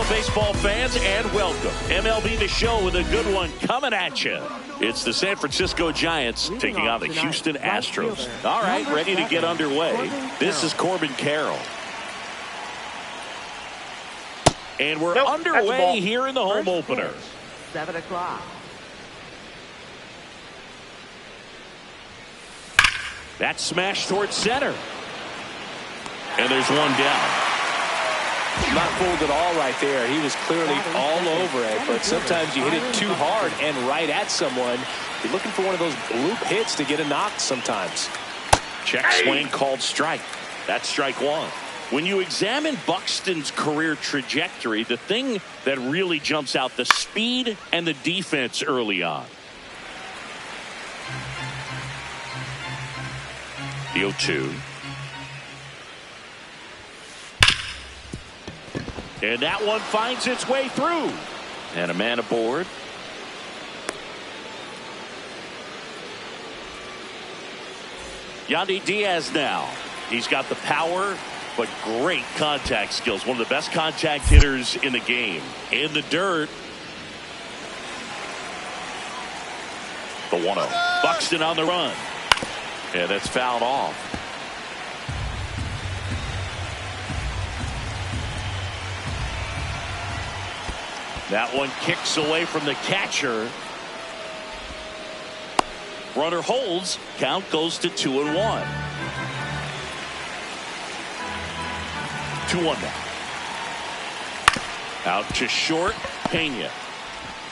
Baseball fans, and welcome. MLB The Show with a good one coming at you. It's the San Francisco Giants taking on the Houston Astros. All right, ready to get underway. This is Corbin Carroll. And we're underway here in the home opener. 7 o'clock. That smash towards center. And there's one down. Not fooled at all right there. He was clearly all over it, but sometimes you hit it too hard and right at someone. You're looking for one of those bloop hits to get a knock sometimes. Check swing called strike. That's strike one. When you examine Buxton's career trajectory, the thing that really jumps out, the speed and the defense early on. The 0-2. And that one finds its way through. And a man aboard. Yandy Diaz now. He's got the power, but great contact skills. One of the best contact hitters in the game. In the dirt. The 1-0. Buxton on the run. And that's fouled off. That one kicks away from the catcher. Runner holds. Count goes to 2-1. 2-1 now. Out to short. Pena.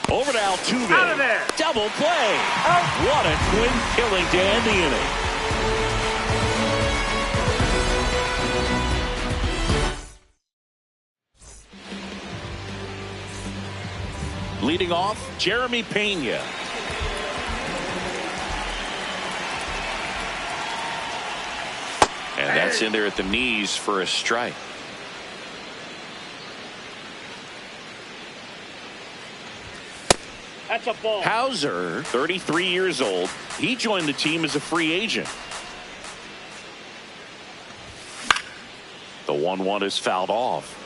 Over to Altuve. Out of there. Double play. Oh. What a twin killing to end the inning. Leading off, Jeremy Pena. And that's in there at the knees for a strike. That's a ball. Hauser, 33 years old. He joined the team as a free agent. The 1-1 is fouled off.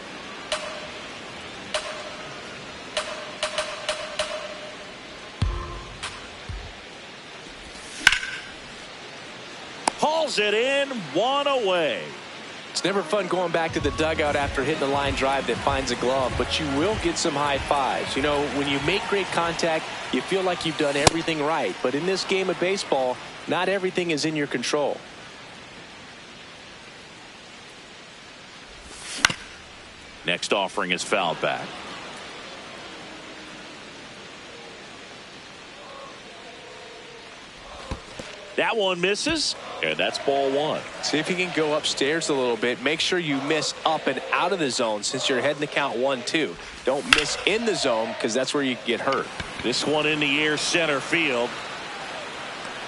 Hauls it in, one away. It's never fun going back to the dugout after hitting a line drive that finds a glove, but you will get some high fives. You know, when you make great contact, you feel like you've done everything right. But in this game of baseball, not everything is in your control. Next offering is fouled back. That one misses, and that's ball one. See if you can go upstairs a little bit. Make sure you miss up and out of the zone since you're heading to count 1-2. Don't miss in the zone because that's where you get hurt. This one in the air center field.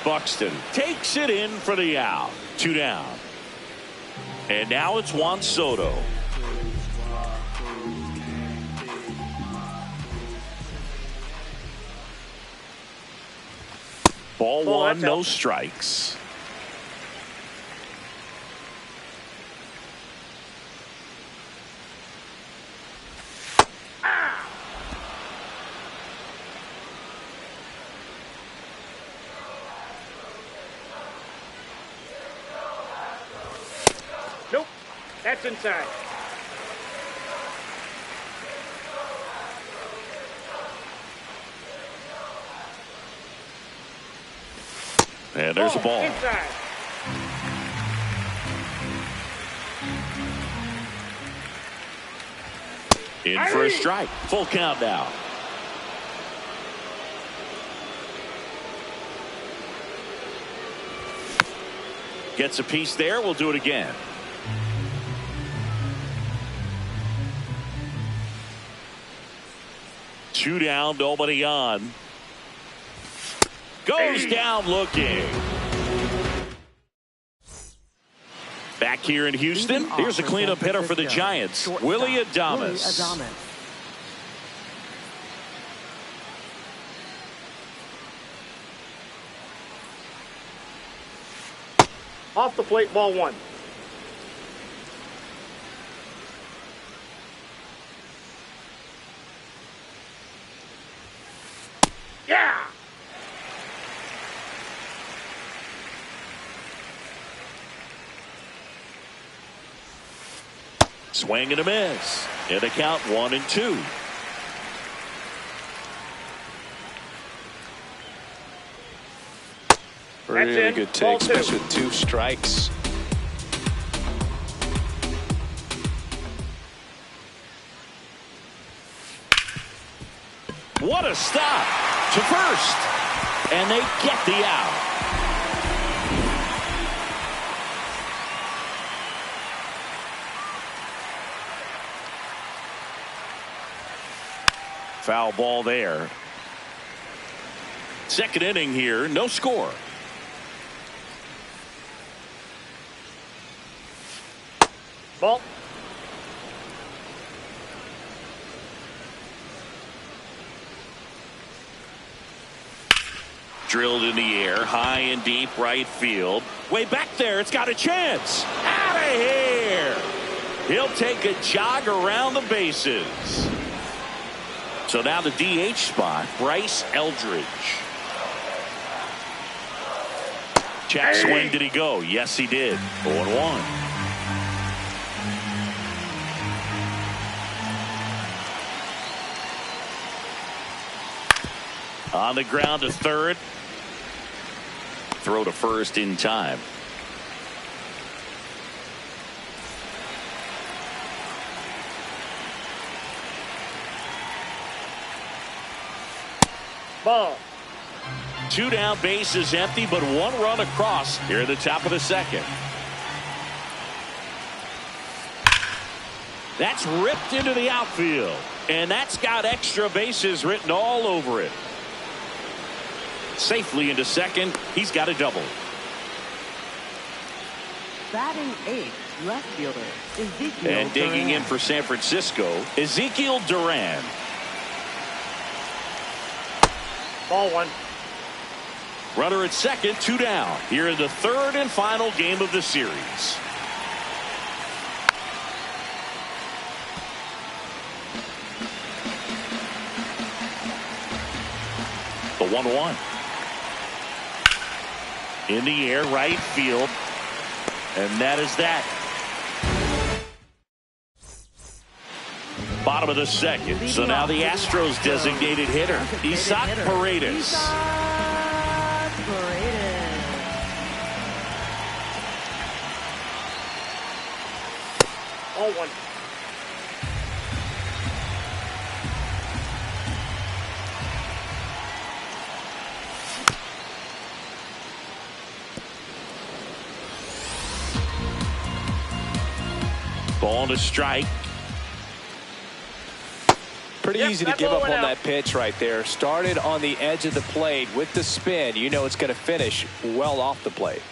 Buxton takes it in for the out. 2 down. And now it's Juan Soto. Ball one, no strikes. Nope, that's inside. And there's a ball. Inside. In for a strike. Full count now. Gets a piece there. We'll do it again. Two down, nobody on. Goes down looking. Back here in Houston, here's a cleanup hitter for the Giants, Willy Adames. Off the plate, ball one. Yeah! Swing and a miss. And a count 1-2. Really good take, especially with 2 strikes. What a stop to first. And they get the out. Foul ball there. Second inning here, no score. Ball. Drilled in the air, high and deep right field. Way back there, it's got a chance. Out of here. He'll take a jog around the bases. So now the DH spot, Bryce Eldridge. Check swing, did he go? Yes, he did. 0-1. On the ground to third. Throw to first in time. Ball. 2 down, bases empty, but 1 run across here at the top of the second. That's ripped into the outfield, and that's got extra bases written all over it. Safely into second. He's got a double. Batting 8th, left fielder Ezekiel And digging Duran. in for San Francisco, Ezekiel Duran. Ball one. Runner at second, 2 down. Here in the third and final game of the series. The 1-1. In the air, right field. And that is that. Bottom of the second. So now the Astros designated hitter, Isaac Paredes. Ball one. Ball to strike. Pretty Yep, easy to that give ball up went on out. that pitch right there. Started on the edge of the plate with the spin. You know it's going to finish well off the plate.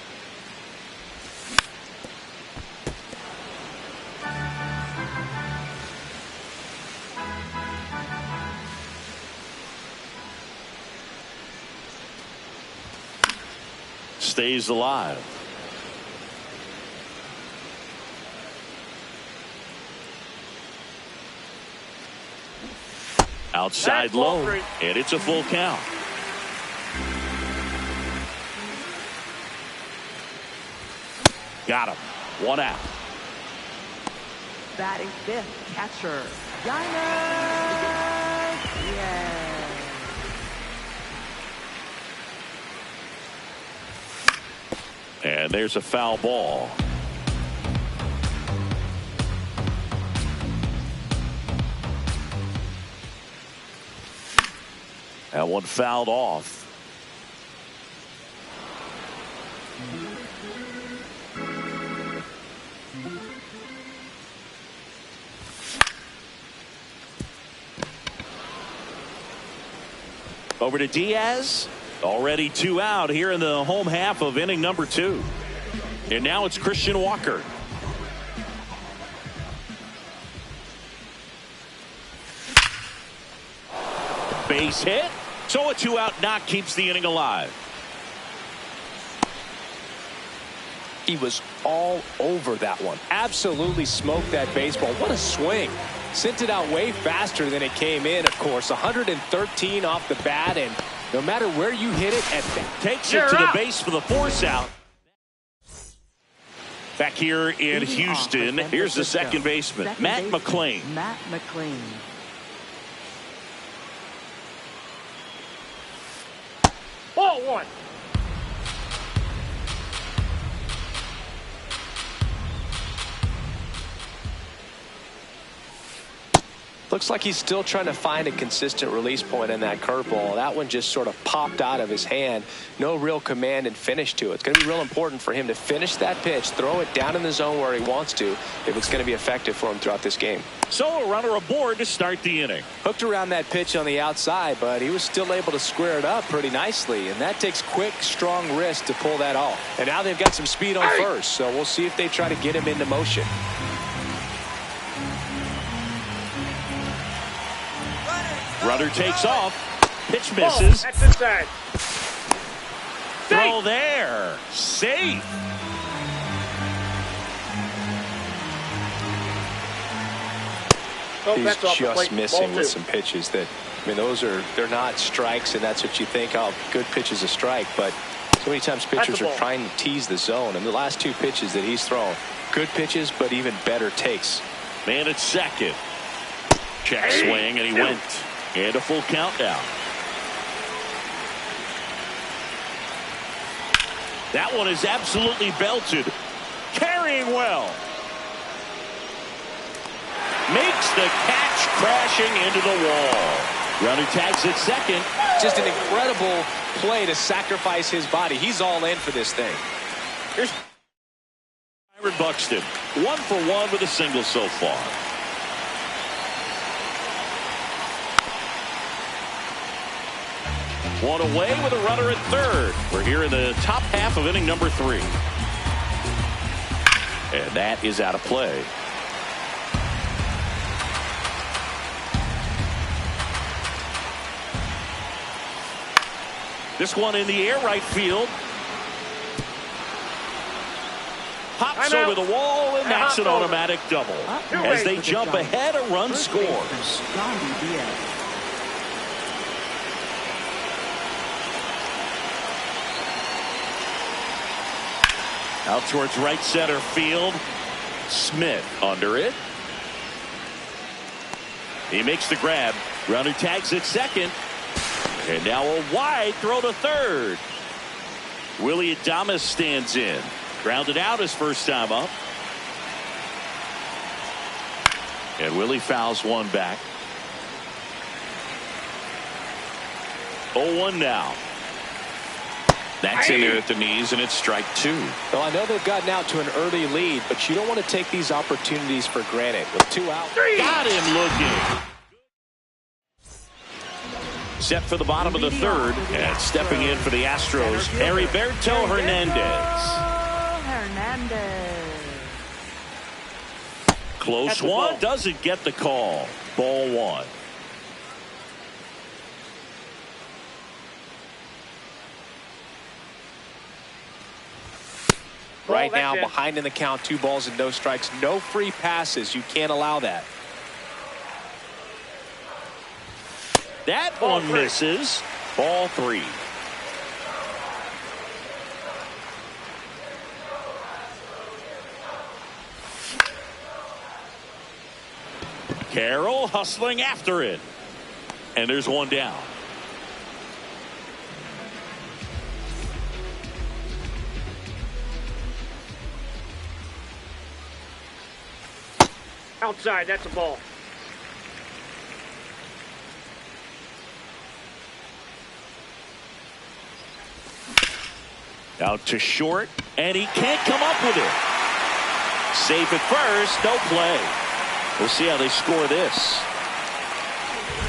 Stays alive. Outside That's ball low, 3. and it's a full count. Got him. 1 out. Batting 5th, catcher Yainer. And there's a foul ball. That one fouled off. Over to Diaz. Already 2 out here in the home half of inning number 2. And now it's Christian Walker. Base hit. So a 2-out knock keeps the inning alive. He was all over that one. Absolutely smoked that baseball. What a swing. Sent it out way faster than it came in, of course. 113 off the bat, and no matter where you hit it, takes it to the base for the force out. Back here in Houston, here's the second baseman, Matt McLain. Matt McLain. Ball 1. Looks like he's still trying to find a consistent release point in that curveball. That one just sort of popped out of his hand. No real command and finish to it. It's going to be real important for him to finish that pitch, throw it down in the zone where he wants to, if it's going to be effective for him throughout this game. So a runner aboard to start the inning. Hooked around that pitch on the outside, but he was still able to square it up pretty nicely, and that takes quick, strong wrist to pull that off. And now they've got some speed on first, so we'll see if they try to get him into motion. Runner takes off. Pitch misses. That's inside. Throw there. Safe. He's just missing with some pitches that, I mean, they're not strikes, and that's what you think, oh, good pitch is a strike, but so many times pitchers are trying to tease the zone, and the last 2 pitches that he's thrown, good pitches, but even better takes. Man at second. Check swing, and he went. And a full count now. That one is absolutely belted. Carrying well. Makes the catch, crashing into the wall. Runner tags at second. Just an incredible play to sacrifice his body. He's all in for this thing. Here's Byron Buxton. 1 for 1 with a single so far. One away with a runner at third. We're here in the top half of inning number 3. And that is out of play. This one in the air, right field. Pops over the wall, and that's an automatic double. As they jump ahead, a run scores. Out towards right center field. Smith under it. He makes the grab. Runner tags at second. And now a wide throw to third. Willy Adames stands in. Grounded out his first time up. And Willie fouls one back. 0-1 now. That's in there at the knees, and it's strike 2. Well, I know they've gotten out to an early lead, but you don't want to take these opportunities for granted. With 2 out. Got him looking. Set for the bottom of the third, and stepping in for the Astros, Heriberto Hernandez. Close one, doesn't get the call. Ball 1. Right now, behind in the count, 2 balls and no strikes, no free passes. You can't allow that. That one misses. Ball 3. Carroll hustling after it. And there's one down. Outside, that's a ball. Out to short, and he can't come up with it. Safe at first, no play. We'll see how they score this.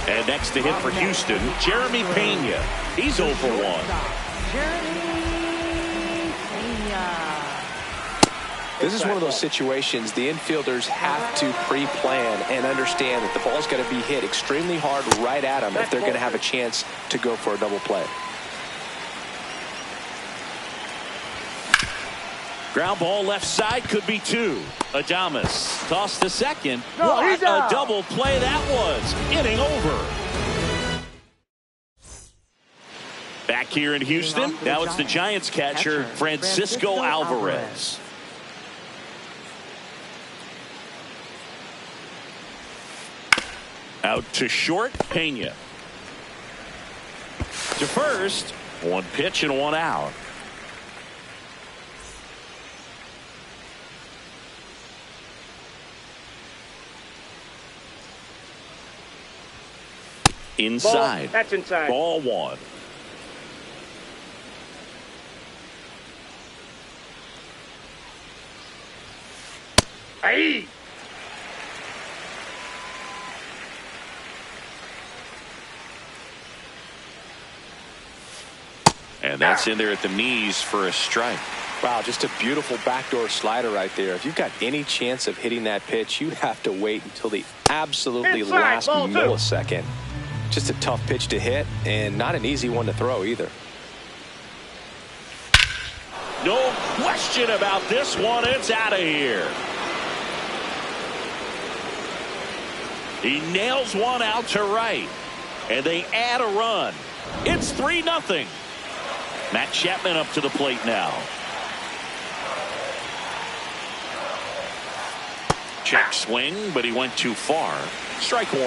And next to hit for Houston, Jeremy Pena. He's 0 for 1. Jeremy Pena. This is one of those situations the infielders have to pre-plan and understand that the ball's got to be hit extremely hard right at them if they're going to have a chance to go for a double play. Ground ball left side, could be 2. Adames tossed to second. No, What he's a out. double play that was. Inning over. Back here in Houston, now it's the Giants catcher, Francisco Alvarez. Out to short, Pena. To first, 1 pitch and 1 out. Inside. Ball. That's inside. Ball 1. Aye. And that's in there at the knees for a strike. Wow, just a beautiful backdoor slider right there. If you've got any chance of hitting that pitch, you have to wait until the absolutely Inside, last ball 2. millisecond. Just a tough pitch to hit and not an easy one to throw either. No question about this one. It's out of here. He nails one out to right. And they add a run. It's 3-0. Matt Chapman up to the plate now. Check swing, but he went too far. Strike 1.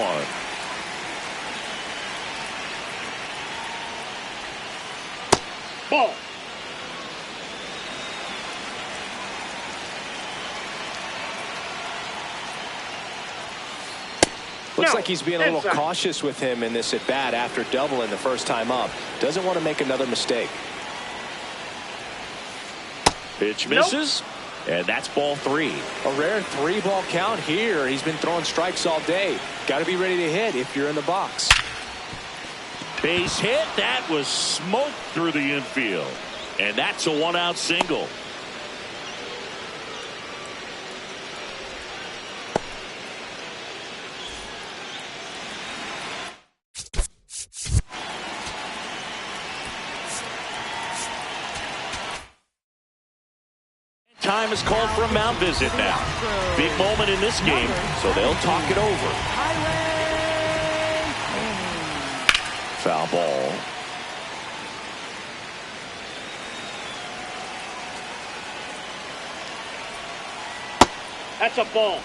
Ball. Looks No, like he's being a little inside. cautious with him in this at bat after doubling the first time up. Doesn't want to make another mistake. Pitch misses. And that's ball 3. A rare 3-ball count here. He's been throwing strikes all day. Got to be ready to hit if you're in the box. Base hit. That was smoked through the infield. And that's a 1-out single. Time is called for a mound visit now. Big moment in this game, so they'll talk it over. Foul ball. That's a ball.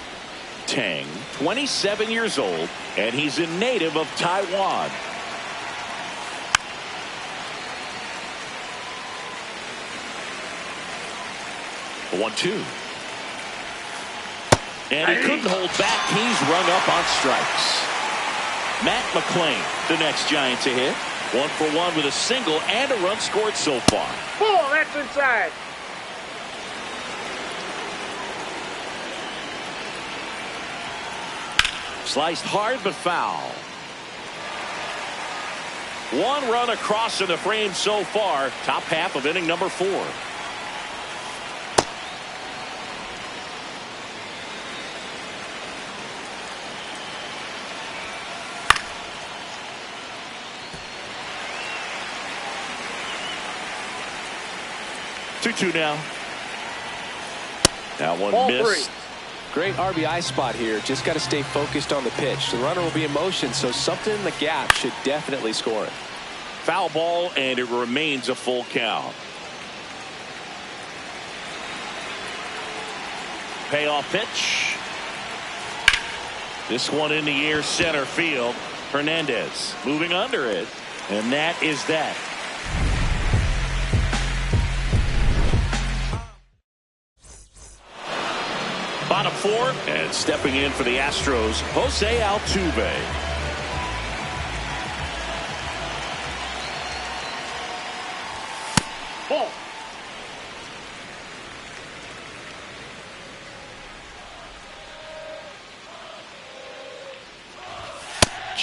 Tang, 27 years old, and he's a native of Taiwan. The 1-2. And he couldn't hold back. He's rung up on strikes. Matt McClain, the next Giant to hit. 1 for 1 with a single and a run scored so far. Ball. That's inside. Sliced hard but foul. 1 run across in the frame so far. Top half of inning number 4. Two now. That one Ball missed. 3. Great RBI spot here. Just got to stay focused on the pitch. The runner will be in motion, so something in the gap should definitely score it. Foul ball, and it remains a full count. Payoff pitch. This one in the air, center field. Hernandez moving under it, and that is that. Bottom 4, and stepping in for the Astros, Jose Altuve. Ball.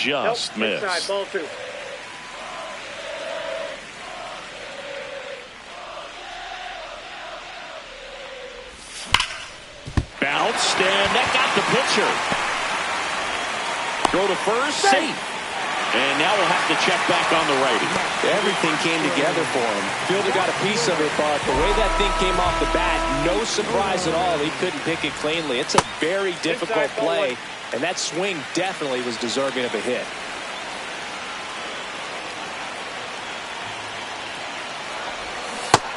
just nope, inside, missed. ball 2. Bounced, and that got the pitcher. Throw to first, safe. And now we'll have to check back on the righty. Everything came together for him. Fielder got a piece of it, but the way that thing came off the bat, no surprise at all. He couldn't pick it cleanly. It's a very difficult play, and that swing definitely was deserving of a hit.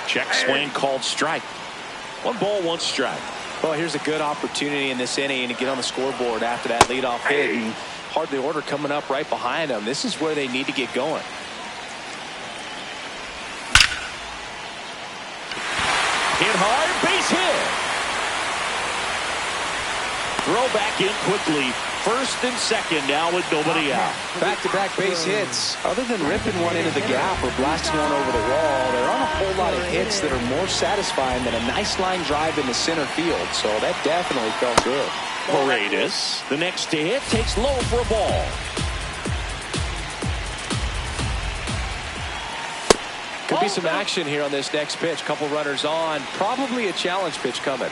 Check swing called strike. 1 ball, 1 strike. Well, here's a good opportunity in this inning to get on the scoreboard after that leadoff hit, and hardly order coming up right behind them. This is where they need to get going. Hit hard, base hit. Throw back in quickly. First and second now with nobody out. Back-to-back base hits. Other than ripping one into the gap or blasting one over the wall, there aren't a whole lot of hits that are more satisfying than a nice line drive into center field. So that definitely felt good. Paredes, the next to hit, takes low for a ball. Could be some action here on this next pitch. Couple runners on. Probably a challenge pitch coming.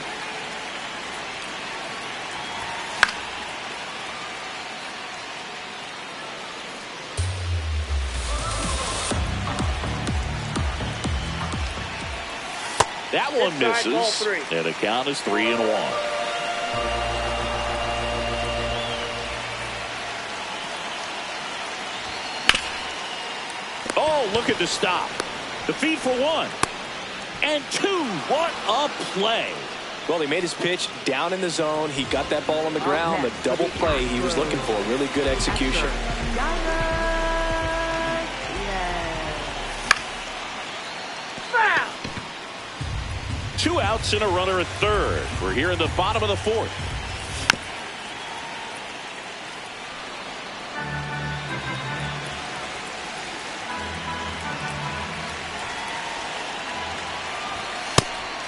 That one Inside, ball misses, 3. and the count is 3-1. Oh, look at the stop. The feed for 1 and 2. What a play. Well, he made his pitch down in the zone. He got that ball on the ground. The double play he was looking for. Really good execution. Foul! 2 outs and a runner at third. We're here in the bottom of the 4th.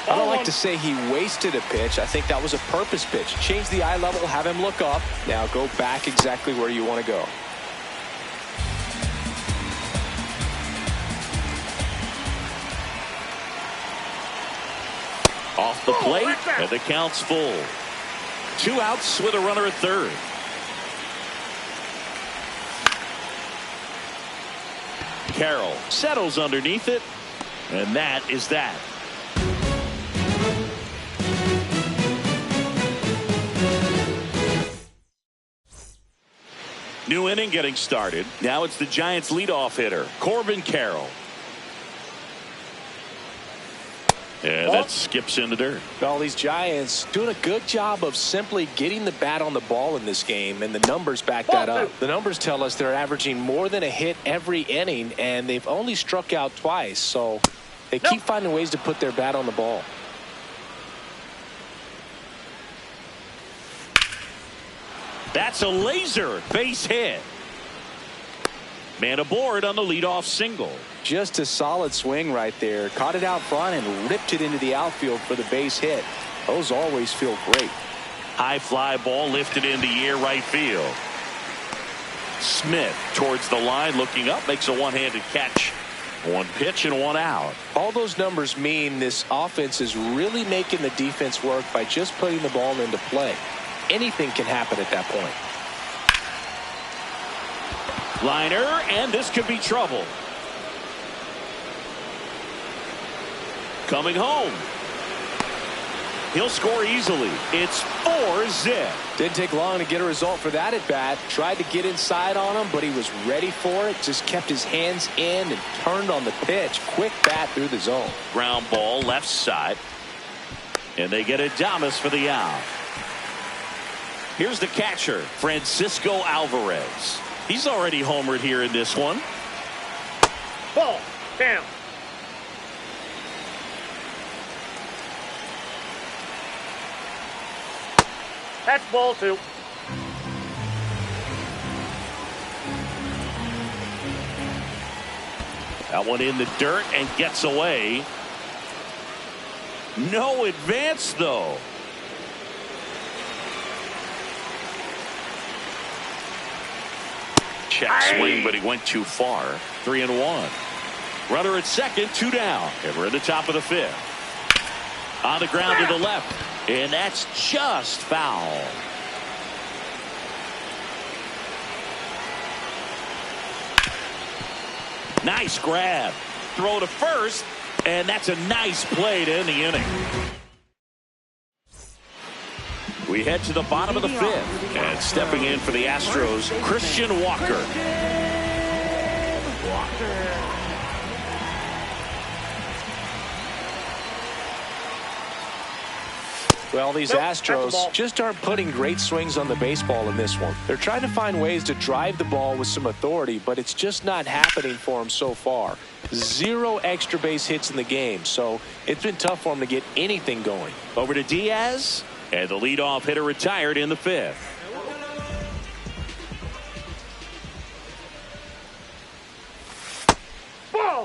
I don't like to say he wasted a pitch. I think that was a purpose pitch. Change the eye level, have him look up. Now go back exactly where you want to go. Off the plate, and the count's full. 2 outs with a runner at third. Carroll settles underneath it, and that is that. New inning getting started. Now it's the Giants leadoff hitter, Corbin Carroll. And that skips in the dirt. Well, these Giants doing a good job of simply getting the bat on the ball in this game, and the numbers back that up. The numbers tell us they're averaging more than a hit every inning, and they've only struck out twice, so they keep finding ways to put their bat on the ball. That's a laser base hit. Man aboard on the leadoff single. Just a solid swing right there. Caught it out front and ripped it into the outfield for the base hit. Those always feel great. High fly ball lifted in the air right field. Smith towards the line looking up, makes a one-handed catch. 1 pitch and 1 out. All those numbers mean this offense is really making the defense work by just putting the ball into play. Anything can happen at that point. Liner, and this could be trouble. Coming home. He'll score easily. It's 4-zip. Didn't take long to get a result for that at bat. Tried to get inside on him, but he was ready for it. Just kept his hands in and turned on the pitch. Quick bat through the zone. Ground ball left side. And they get Adames for the out. Here's the catcher, Francisco Alvarez. He's already homered here in this one. Ball down. That's ball 2. That one in the dirt and gets away. No advance, though. check swing, but he went too far. 3-1. Runner at second, 2 down. And we're in the top of the 5th. On the ground to the left. And that's just foul. Nice grab. Throw to first. And that's a nice play to end the inning. We head to the bottom of the 5th. And stepping in for the Astros, Christian Walker. Well, these Astros just aren't putting great swings on the baseball in this one. They're trying to find ways to drive the ball with some authority, but it's just not happening for them so far. 0 extra base hits in the game, so it's been tough for them to get anything going. Over to Diaz, and the leadoff hitter retired in the 5th.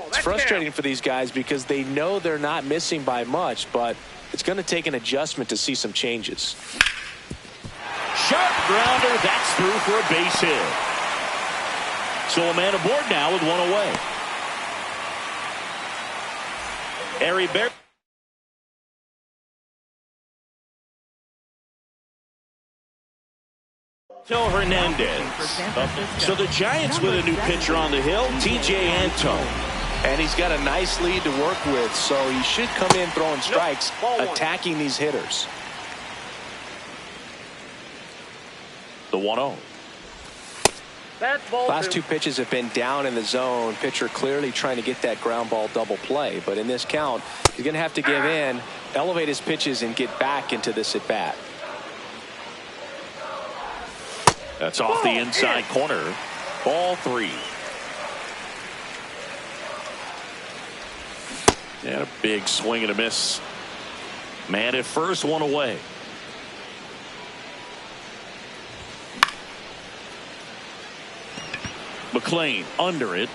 It's frustrating for these guys because they know they're not missing by much, but it's going to take an adjustment to see some changes. Sharp grounder. That's through for a base hit. So a man aboard now with 1 away. Harry Bear. Hernandez. So the Giants with a new pitcher on the hill, T.J. Antone. And he's got a nice lead to work with, so he should come in throwing strikes, attacking these hitters. The 1-0. Last 2 pitches have been down in the zone. Pitcher clearly trying to get that ground ball double play. But in this count, he's going to have to give in, elevate his pitches, and get back into this at bat. That's off the inside corner. Ball 3. And a big swing and a miss. Man at first, 1 away. McLean under it.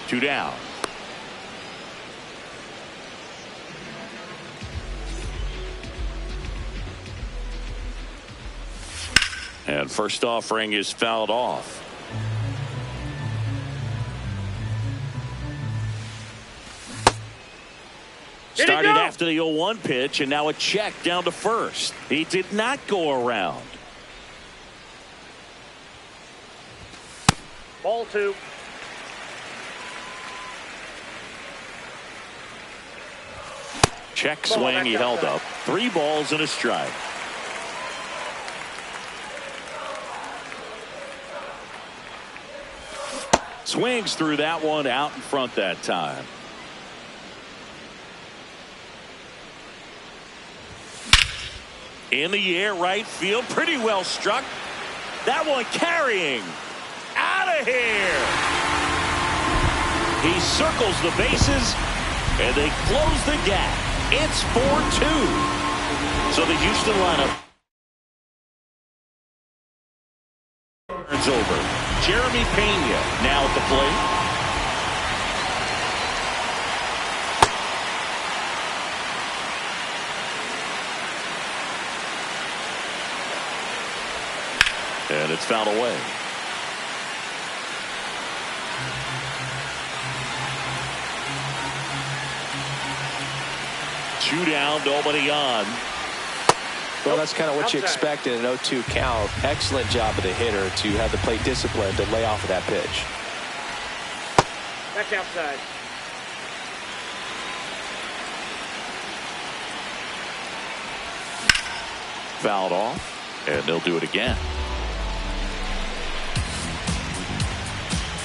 2 down. And first offering is fouled off. Started after the 0-1 pitch, and now a check down to first. He did not go around. Ball 2. Check swing, he held up. 3 balls and a strike. Swings through that one, out in front that time. In the air, right field, pretty well struck. That one carrying. Out of here. He circles the bases, and they close the gap. It's 4-2. So the Houston lineup turns over. Jeremy Pena now at the plate. And it's fouled away. Two down, nobody on. Well, that's kind of what you expect in an 0-2 count. Excellent job of the hitter to have the plate discipline to lay off of that pitch. That's outside. Fouled off, and they'll do it again.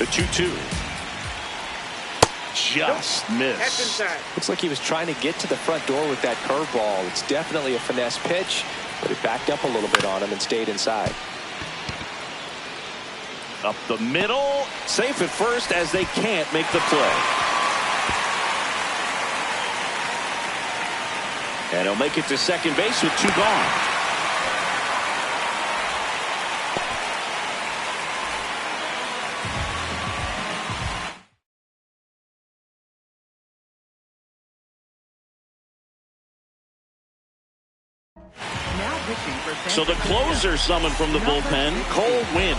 The 2-2. Just missed. Looks like he was trying to get to the front door with that curveball. It's definitely a finesse pitch, but it backed up a little bit on him and stayed inside. Up the middle, safe at first as they can't make the play. And he'll make it to second base with 2 gone. Now pitching for San So the Francisco. closer summoned from the bullpen, Cole Winn.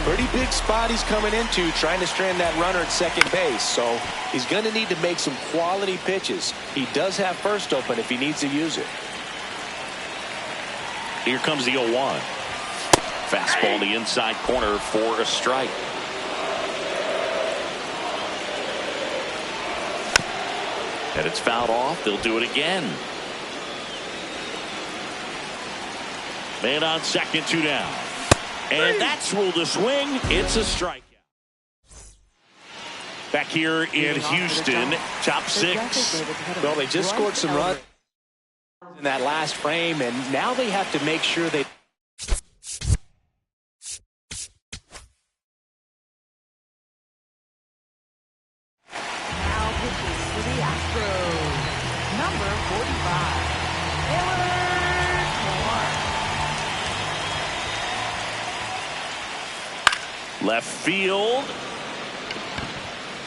Pretty big spot he's coming into, trying to strand that runner at second base. So he's going to need to make some quality pitches. He does have first open if he needs to use it. Here comes the 0-1. Fastball in the inside corner for a strike. And it's fouled off. They'll do it again. Man on second, 2 down. And that's ruled a swing. It's a strikeout. Back here in Houston, top 6. Well, they just scored some runs in that last frame, and now they have to make sure they... Now pitching for the Astros. Number 45. Taylor Moore. Left field.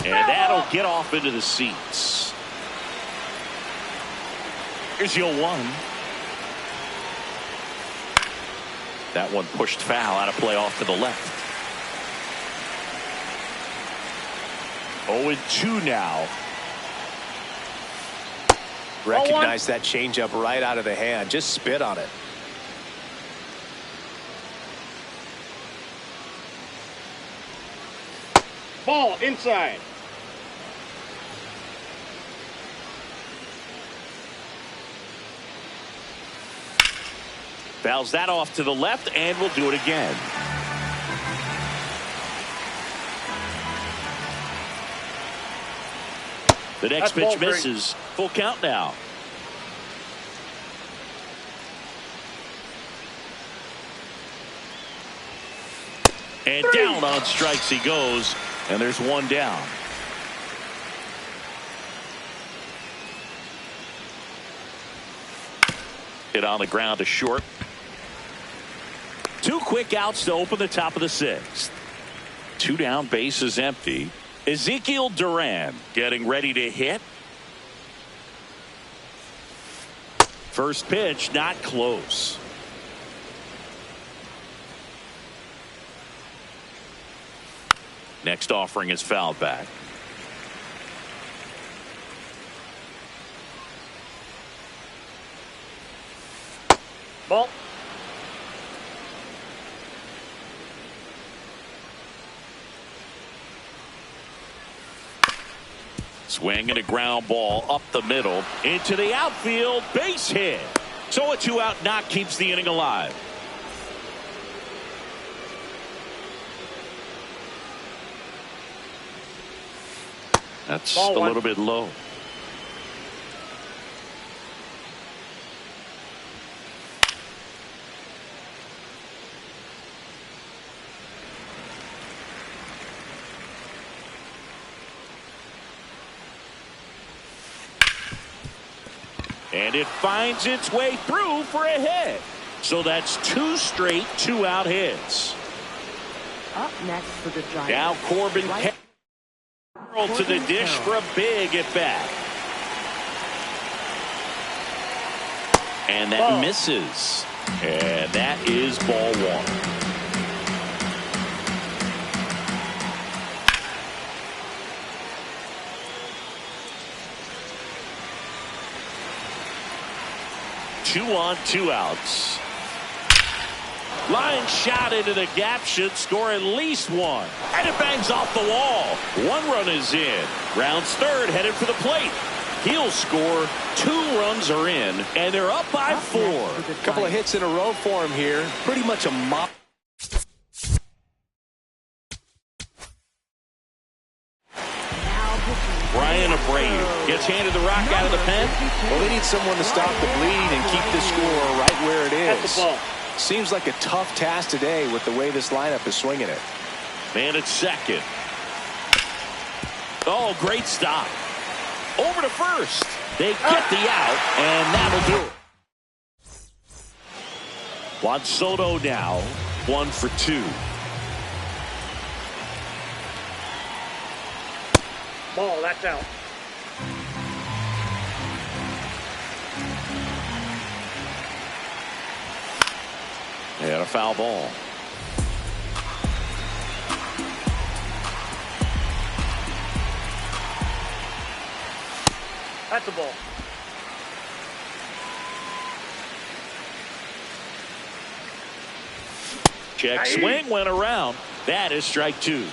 And that'll get off into the seats. Here's the 0-1. That one pushed foul, out of play off to the left. 0-2 now. Recognize that changeup right out of the hand. Just spit on it. Ball inside. Fouls that off to the left, and we'll do it again. The next That's pitch misses. Full count now. And down on strikes he goes, and there's 1 down. Hit on the ground to short. 2 quick outs to open the top of the 6th. 2 down, base is empty. Ezekiel Duran getting ready to hit. First pitch not close. Next offering is fouled back. Ball. Swing and a ground ball up the middle into the outfield, base hit. So a 2-out knock keeps the inning alive. That's Ball a one. little bit low. And it finds its way through for a hit. So that's 2 straight 2-out hits. Up next for the Giants. Now Corbin Carroll to the dish for a big at bat. And that Ball. misses. And that is ball 1. Two on, 2 outs. Line shot into the gap should score at least 1. And it bangs off the wall. 1 run is in. Rounds third, headed for the plate. He'll score. 2 runs are in, and they're up by 4. A couple of hits in a row for him here. Pretty much a mop. Brian Abreu gets handed the rock out of the pen. Well, they need someone to stop the bleed and keep the score right where it That's is. the ball. Seems like a tough task today with the way this lineup is swinging it. Man at second. Oh, great stop. Over to first. They get the out, and that'll do it. Juan Soto now 1 for 2. Ball, that's out. And a foul ball. That's a ball. Check swing went around. That is strike two.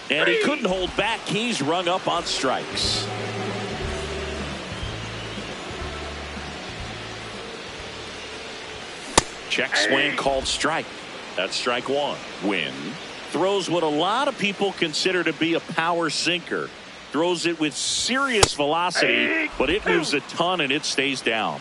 And he couldn't hold back. He's rung up on strikes. Check swing called strike. That's strike one. Win. Throws what a lot of people consider to be a power sinker. Throws it with serious velocity, but it moves a ton and it stays down.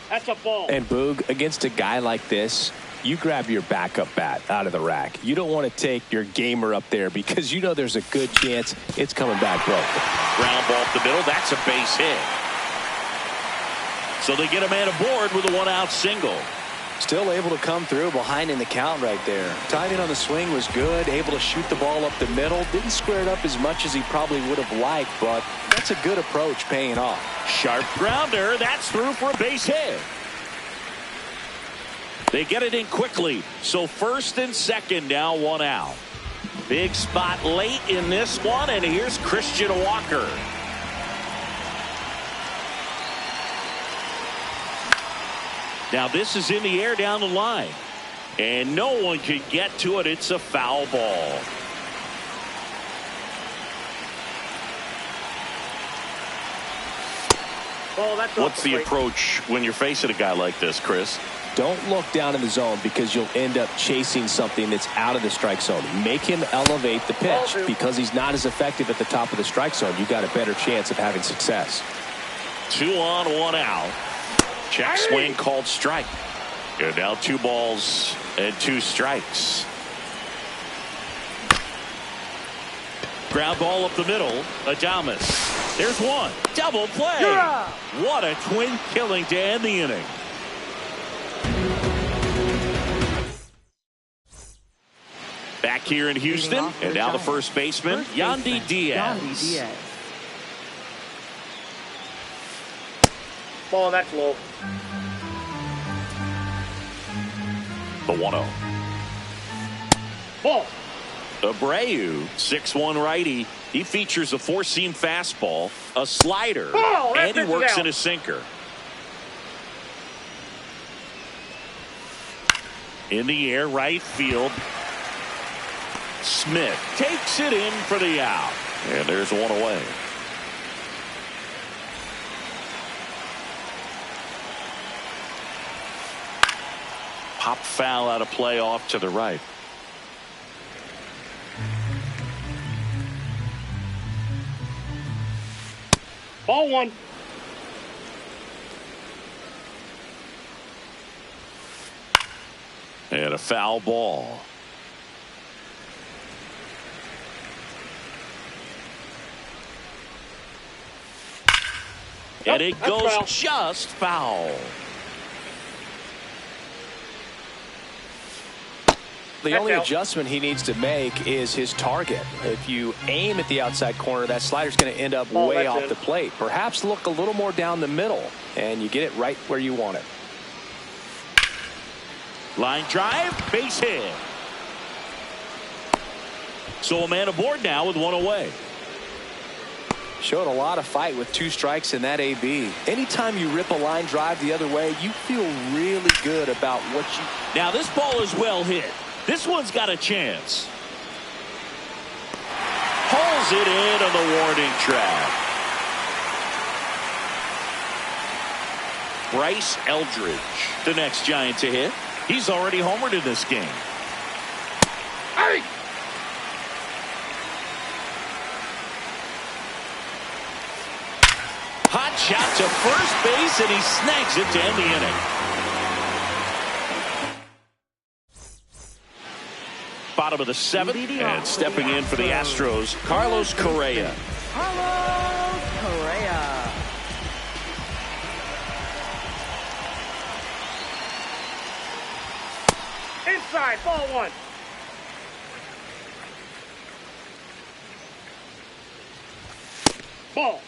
That's a ball. And Boog, against a guy like this, you grab your backup bat out of the rack. You don't want to take your gamer up there because you know there's a good chance it's coming back broken. Ground ball up the middle. That's a base hit. So they get a man aboard with a one-out single. Still able to come through behind in the count right there. Timing on the swing was good. Able to shoot the ball up the middle. Didn't square it up as much as he probably would have liked, but that's a good approach paying off. Sharp grounder. That's through for a base hit. They get it in quickly. So first and second now, one out. Big spot late in this one, and here's Christian Walker. Now this is in the air down the line. And no one can get to it. It's a foul ball. Ball, that's What's the approach when you're facing a guy like this, Chris? Don't look down in the zone because you'll end up chasing something that's out of the strike zone. Make him elevate the pitch because he's not as effective at the top of the strike zone. You got a better chance of having success. 2 on, 1 out. Check swing called strike. And now 2 balls and 2 strikes. Ground ball up the middle. Adames. There's one. Double play. Yeah. What a twin killing to end the inning. Back here in Houston, and now the first baseman, Yandy Diaz. Ball, that's low. The 1-0. Ball. Abreu, 6'1" righty. He features a 4-seam fastball, a slider, Ball, and he works out. in a sinker. In the air, right field. Smith takes it in for the out. And there's one away. Pop foul out of play off to the right. Ball one. And a foul ball. And it goes foul. just foul. The That's only out. adjustment he needs to make is his target. If you aim at the outside corner, that slider's going to end up Ball, way that's off in. the plate. Perhaps look a little more down the middle, and you get it right where you want it. Line drive, base hit. So a man aboard now with one away. Showed a lot of fight with 2 strikes in that AB. Anytime you rip a line drive the other way, you feel really good about what you... Now this ball is well hit. This one's got a chance. Pulls it in on the warning track. Bryce Eldridge, the next Giant to hit. He's already homered in this game. Hey! Hot shot to first base, and he snags it to end the inning. Bottom of the 7th, and stepping in for the Astros, Carlos Correa. Carlos Correa. Inside. Ball one. Ball.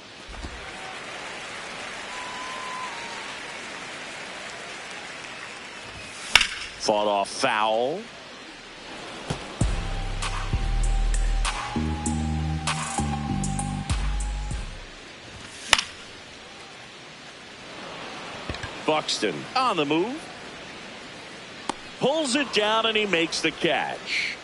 Fought off foul. Buxton on the move. Pulls it down and he makes the catch.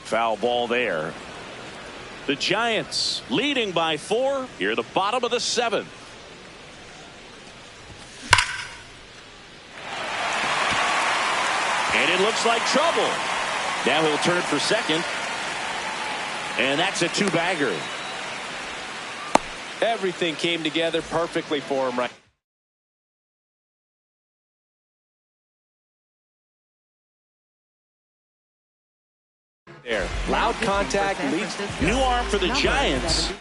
Foul ball there. The Giants leading by 4 here at the bottom of the 7th. And it looks like trouble. Now he'll turn for second. And that's a 2-bagger. Everything came together perfectly for him right there. Loud contact leads. New arm for the Giants.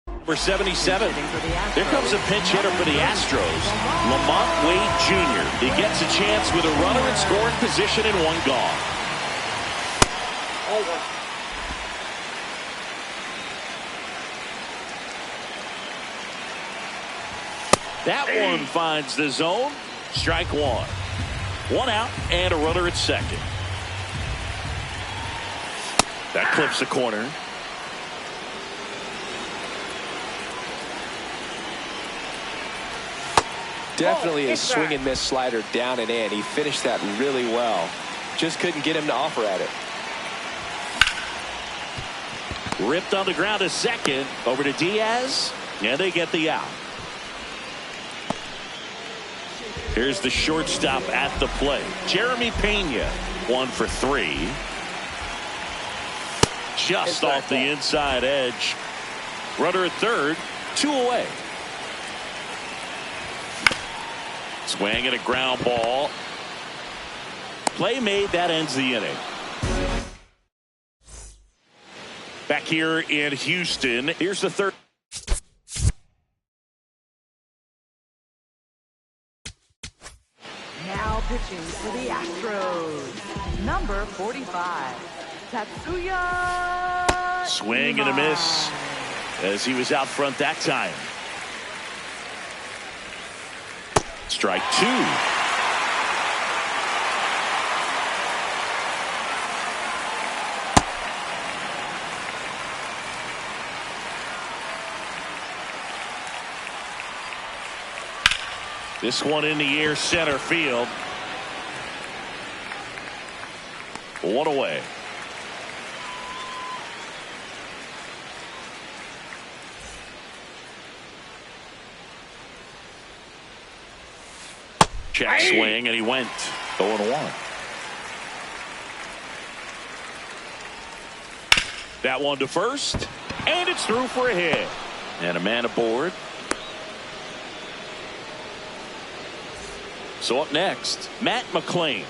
Number 77. Here comes a pinch hitter for the Astros. Lamont Wade Jr. He gets a chance with a runner in scoring position and one gone. Over. That one finds the zone. Strike one. One out and a runner at second. That clips the corner. Definitely a swing and miss slider down and in. He finished that really well. Just couldn't get him to offer at it. Ripped on the ground to second. Over to Diaz. And they get the out. Here's the shortstop at the plate. Jeremy Pena. 1 for 3. Just off the inside edge. Runner at third. 2 away. Swing and a ground ball. Play made. That ends the inning. Back here in Houston. Here's the third. Now pitching for the Astros, number 45, Tatsuya. Swing and a miss as he was out front that time. Strike 2. This one in the air, center field. 1 away. Check swing, and he went 0-1. That one to first, and it's through for a hit. And a man aboard. So up next, Matt McLain.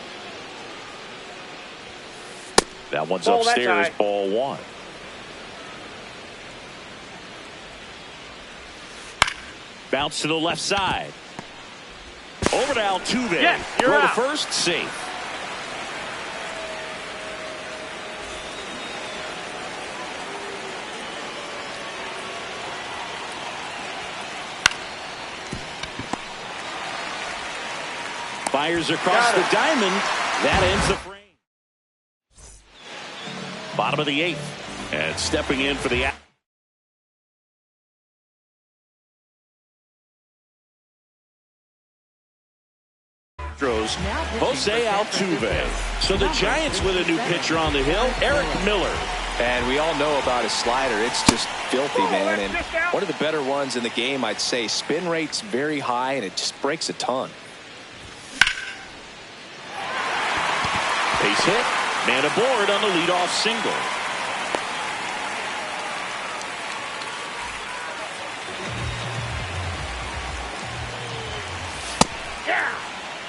That one's upstairs, ball 1. Bounce to the left side. Over to Altuve. Yes, you're Throw to out. first, safe. Fires across the diamond. That ends the frame. Bottom of the 8th. And stepping in for the Astros, Jose Altuve. So the Giants with a new pitcher on the hill, Eric Miller. And we all know about his slider. It's just filthy, man. And one of the better ones in the game, I'd say. Spin rate's very high, and it just breaks a ton. Base hit. Man aboard on the leadoff single.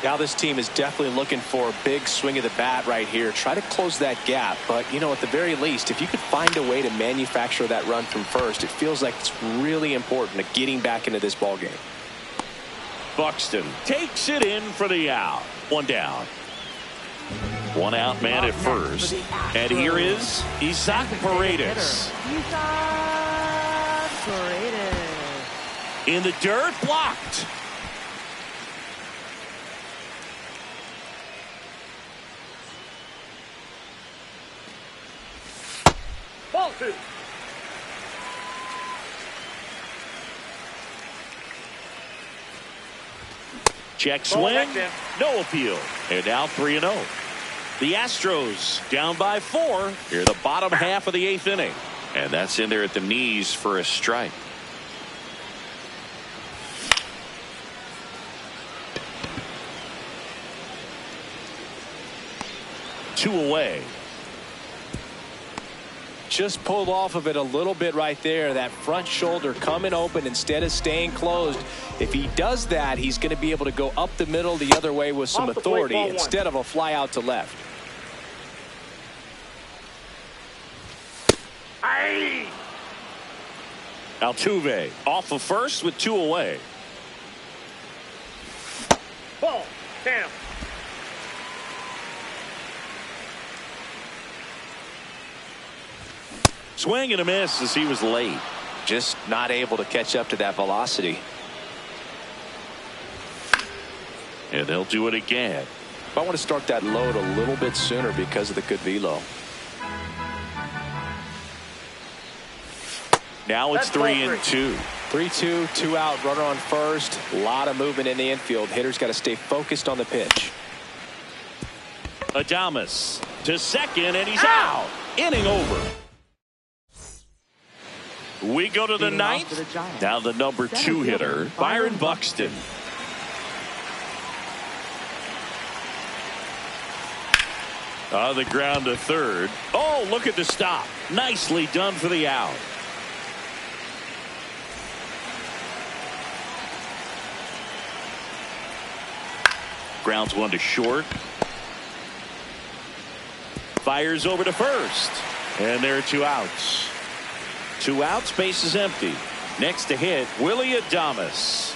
Now this team is definitely looking for a big swing of the bat right here. Try to close that gap. But, you know, at the very least, if you could find a way to manufacture that run from first, it feels like it's really important to getting back into this ball game. Buxton takes it in for the out. One down. One out man at first. And here is Isaac Paredes. Isaac Paredes. In the dirt, blocked. Ball 2. Check Ball swing. back No appeal. And now 3-0. The Astros down by 4 here in the bottom half of the 8th inning. And that's in there at the knees for a strike. Two away. Just pulled off of it a little bit right there. That front shoulder coming open instead of staying closed. If he does that, he's going to be able to go up the middle the other way with some Off the plate, authority ball 1. instead of a fly out to left. Aye. Altuve off of first with 2 away. Ball 10. Swing and a miss as he was late. Just not able to catch up to that velocity. And they'll do it again. I want to start that load a little bit sooner because of the good velo. Now it's That's ball 3-2. 3-2, 2 out, runner on first. A lot of movement in the infield. Hitter's got to stay focused on the pitch. Adames to second, and he's out. Inning over. We go to the Leading off for 9th. the Giants. Now the number 2 hitter, Byron Buxton. On the ground to third. Oh, look at the stop. Nicely done for the out. Grounds one to short. Fires over to first. And there are 2 outs. 2 outs, base is empty. Next to hit, Willy Adames.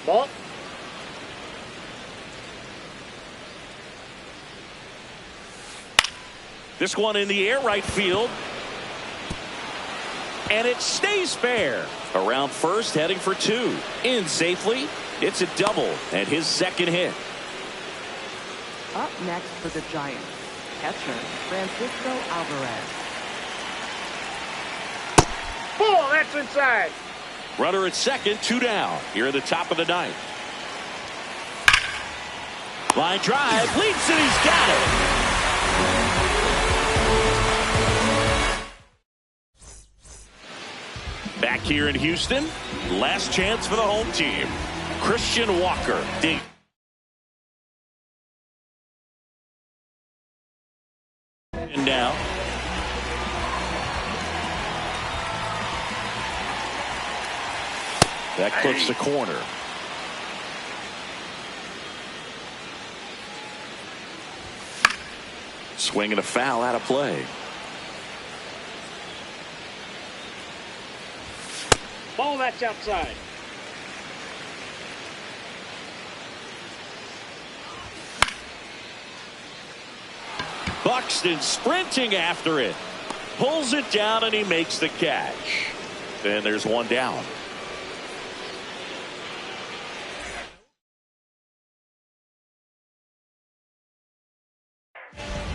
Ball. This one in the air, right field. And it stays fair. Around first, heading for 2. In safely. It's a double and his second hit. Up next for the Giants, catcher Francisco Alvarez. Ball. That's inside. Runner at second, 2 down. Here at the top of the 9th. Line drive, leaps and he's got it. Back here in Houston, last chance for the home team. Christian Walker. And now. That clips the corner. Swing and a foul out of play. Ball. That's outside. Buxton sprinting after it. Pulls it down and he makes the catch. And there's 1 down.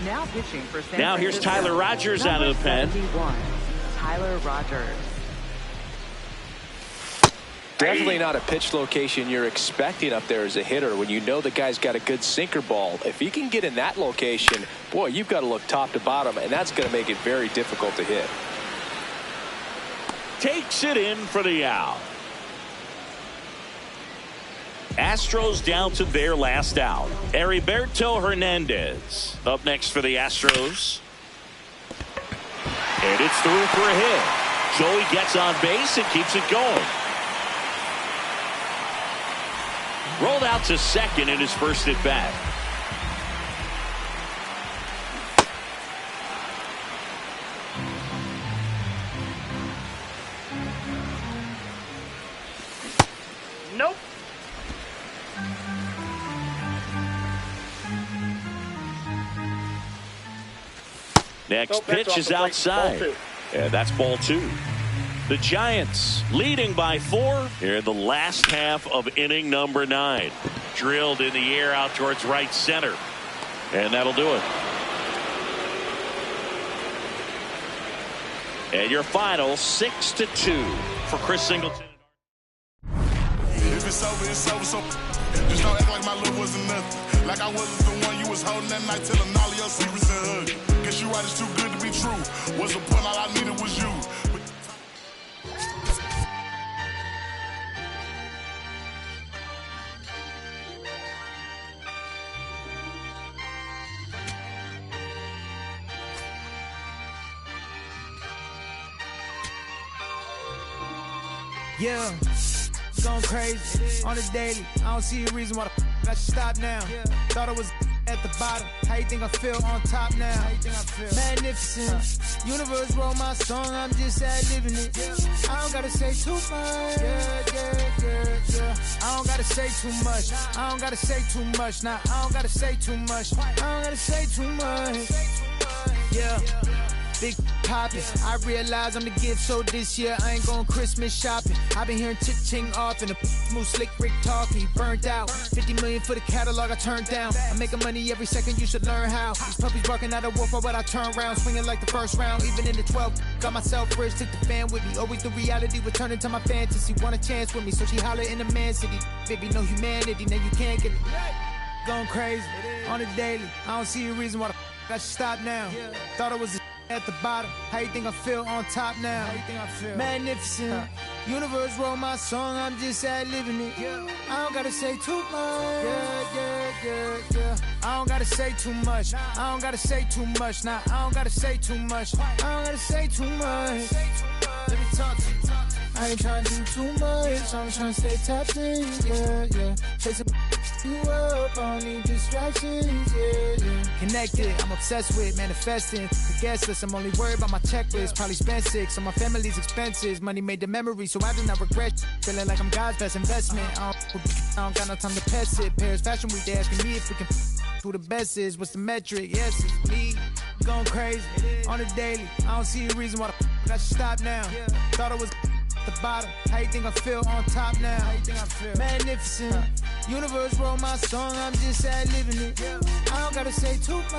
Now pitching for San Now here's Francisco, Tyler Rogers out of the pen. 71, Tyler Rogers. Definitely not a pitch location you're expecting up there as a hitter when you know the guy's got a good sinker ball. If he can get in that location, boy, you've got to look top to bottom, and that's going to make it very difficult to hit. Takes it in for the out. Astros down to their last out. Heriberto Hernandez up next for the Astros. And it's through for a hit. So he gets on base and keeps it going. Rolled out to second in his first at bat. Nope. Next pitch is outside. And that's ball 2. The Giants leading by 4 here in the last half of inning number 9. Drilled in the air out towards right center. And that'll do it. And your final 6-2 for Chris Singleton. If it's over, it's over. So just don't act like my love wasn't nothing. Like I wasn't the one you was holding that night, telling all of your secrets and hugging. Guess you right, it's too good to be true. Was the point, all I needed was you. Yeah, going crazy on the daily. I don't see a reason why the I should stop now. Thought I was at the bottom. How you think I feel on top now? How you think I feel? Magnificent. Universe wrote my song. I'm just ad-libbing it. I don't gotta say too much. I don't gotta say too much. I don't gotta say too much. Nah, I don't gotta say too much. I don't gotta say too much. Yeah. Big poppin', I realize I'm the gift, so this year I ain't going Christmas shopping. I've been hearing ching off and the smooth slick Rick talking. Burnt out, 50 million for the catalog I turned down. I'm making money every second, you should learn how. These puppies barking out a wolf, but I turn around, swinging like the first round. Even in the 12th, got myself bridge, took the fan with me. Always the reality would turn into my fantasy. Want a chance with me, so she holler in the man city. Baby, no humanity, now you can't get it. Going crazy on the daily. I don't see a reason why the I should stop now. Thought it was at the bottom. How you think I feel on top now? How you think I feel? Magnificent. Universe wrote my song. I'm just ad-libbing it. I don't gotta say too much. I don't gotta say too much. I don't gotta say too much. Nah, I don't gotta say too much. I don't gotta say too much. Let me talk to you. I ain't trying to do too much. I'm trying to stay tapped in. Chasing you up, I don't need distractions. Connected, I'm obsessed with manifesting. The guest list, I'm only worried about my checklist. Probably spent 6 on my family's expenses. Money made the memory, so I do not regret. Feeling like I'm God's best investment. I don't got no time to pass it. Paris Fashion Week, they asking me if we can who the best is. What's the metric? Yes, it's me. Going crazy on the daily. I don't see a reason why the I should stop now. Thought it was the bottom. How you think I feel on top now? How you think I feel? Magnificent. Universe wrote my song. I'm just ad-libbing it. I don't gotta say too much.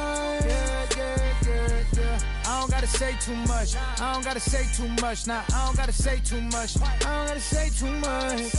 I don't gotta say too much. I don't gotta say too much. Nah, I don't gotta say too much. I don't gotta say too much.